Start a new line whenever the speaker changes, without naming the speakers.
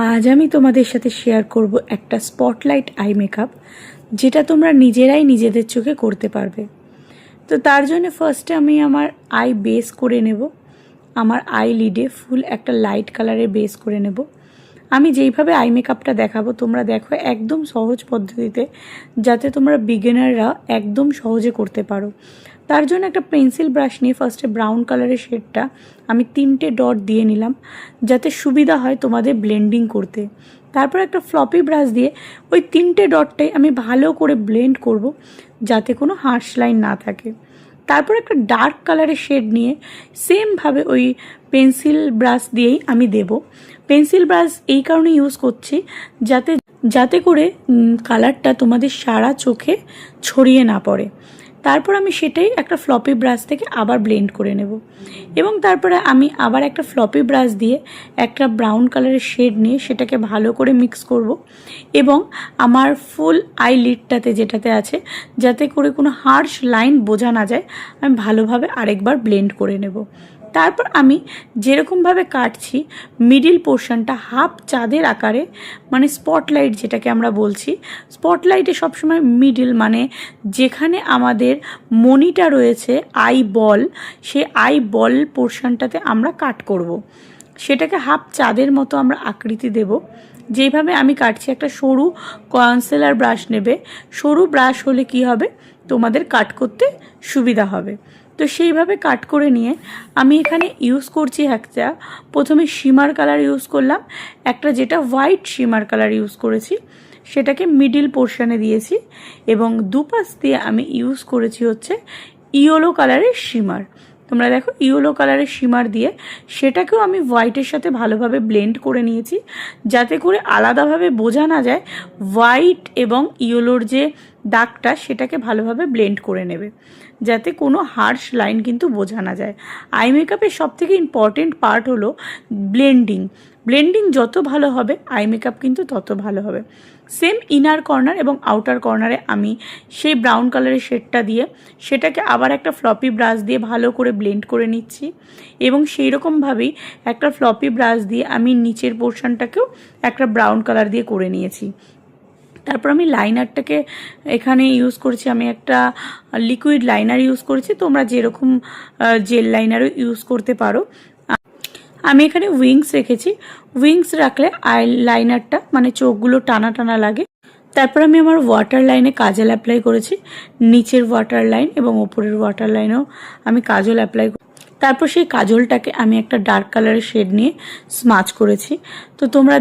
আজ আমি তোমাদের সাথে শেয়ার করব একটা স্পটলাইট আই মেকআপ, যেটা তোমরা নিজেরাই নিজেদের চোখে করতে পারবে। তো তার জন্য ফার্স্টে আমি আমার আই বেস করে নেব। আমার আই লিডে ফুল একটা লাইট কালারের বেস করে নেব। আমি যেইভাবে আই মেকআপটা দেখাবো তোমরা দেখো একদম সহজ পদ্ধতিতে, যাতে তোমরা বিগিনাররা একদম সহজে করতে পারো। তার জন্য একটা পেন্সিল ব্রাশ নিয়ে ফার্স্টে ব্রাউন কালারের শেডটা আমি 3টে ডট দিয়ে নিলাম, যাতে সুবিধা হয় তোমাদের ব্লেন্ডিং করতে। তারপর একটা ফ্লপি ব্রাশ দিয়ে ওই 3টে ডটটাই আমি ভালো করে ব্লেন্ড করব, যাতে কোনো হার্শ লাইন না থাকে। তারপর একটা ডার্ক কালারের শেড নিয়ে সেমভাবে ওই পেন্সিল ব্রাশ দিয়েই আমি দেব। পেন্সিল ব্রাশ এই কারণে ইউজ করছি যাতে করে কালারটা তোমাদের সারা চোখে ছড়িয়ে না পড়ে। তারপর আমি সেটাই একটা ফ্লপি ব্রাশ থেকে আবার ব্লেন্ড করে নেব, এবং তারপরে আমি আবার একটা ফ্লপি ব্রাশ দিয়ে একটা ব্রাউন কালারের শেড নিয়ে সেটাকে ভালো করে মিক্স করব, এবং আমার ফুল আই লিডটাতে যেটাতে আছে, যাতে করে কোনো হার্শ লাইন বোঝা না যায়, আমি ভালোভাবে আরেকবার ব্লেন্ড করে নেব। তারপর আমি যেরকমভাবে কাটছি মিডিল পোর্শনটা হাফ চাঁদের আকারে, মানে স্পটলাইট যেটাকে আমরা বলছি, স্পটলাইটে সবসময় মিডিল মানে যেখানে আমাদের মনিটা রয়েছে আই বল, সে আই বল পোর্শনটাতে আমরা কাট করব। সেটাকে হাফ চাঁদের মতো আমরা আকৃতি দেব। যেইভাবে আমি কাটছি, একটা সরু কনসিলার ব্রাশ নেবে। সরু ব্রাশ হলে কি হবে, তোমাদের কাট করতে সুবিধা হবে। তো সেইভাবে কাট করে নিয়ে আমি এখানে ইউজ করছি একটা, প্রথমে শিমার কালার ইউজ করলাম, একটা যেটা হোয়াইট শিমার কালার ইউজ করেছি, সেটাকে মিডিল পোর্শনে দিয়েছি, এবং দুপাশ দিয়ে আমি ইউজ করেছি হচ্ছে ইয়েলো কালারের শিমার। তোমরা দেখো ইয়েলো কালারের শিমার দিয়ে সেটাকেও আমি হোয়াইটের সাথে ভালোভাবে ব্লেন্ড করে নিয়েছি, যাতে করে আলাদাভাবে বোঝা না যায়। হোয়াইট এবং ইয়েলোর যে দাগটা সেটাকে ভালোভাবে ব্লেন্ড করে নেবে, যাতে কোনো হার্শ লাইন কিন্তু বোঝা না যায়। আই মেকআপের সবথেকে ইম্পর্টেন্ট পার্ট হলো ব্লেন্ডিং। ব্লেন্ডিং যত ভালো হবে আই মেকআপ কিন্তু তত ভালো হবে। সেম ইনার কর্নার এবং আউটার কর্নারে আমি সেই ব্রাউন কালারের শেডটা দিয়ে সেটাকে আবার একটা ফ্লপি ব্রাশ দিয়ে ভালো করে ব্লেন্ড করে নিচ্ছি, এবং সেই রকমভাবেই একটা ফ্লপি ব্রাশ দিয়ে আমি নিচের পোর্শনটাকেও একটা ব্রাউন কালার দিয়ে করে নিয়েছি। তারপর আমি লাইনারটাকে এখানে ইউজ করছি, আমি একটা লিকুইড লাইনার ইউজ করেছি, তোমরা যেরকম জেল লাইনারও ইউজ করতে পারো। আমি এখানে উইংস রেখেছি। উইংস রাখলে আই লাইনারটা মানে চোখগুলো টানা টানা লাগে। তারপর আমি আমার ওয়াটার লাইনে কাজল অ্যাপ্লাই করেছি, নিচের ওয়াটার লাইন এবং ওপরের ওয়াটার লাইনেও আমি কাজল অ্যাপ্লাই। তারপর সেই কাজলটাকে আমি একটা ডার্ক কালারের শেড নিয়ে স্মাচ করেছি। তো তোমরা